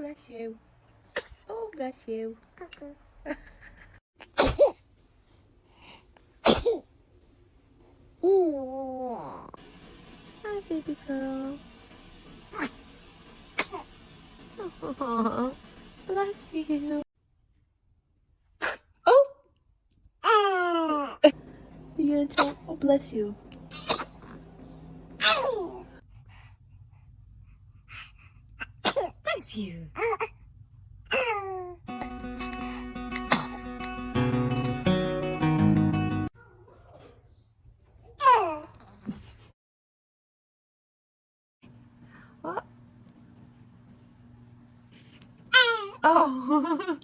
bless you. Oh, bless you. Hi, baby girl. Oh, bless you. Oh! You gonna tell? Oh, bless you. Bless you. What? Oh.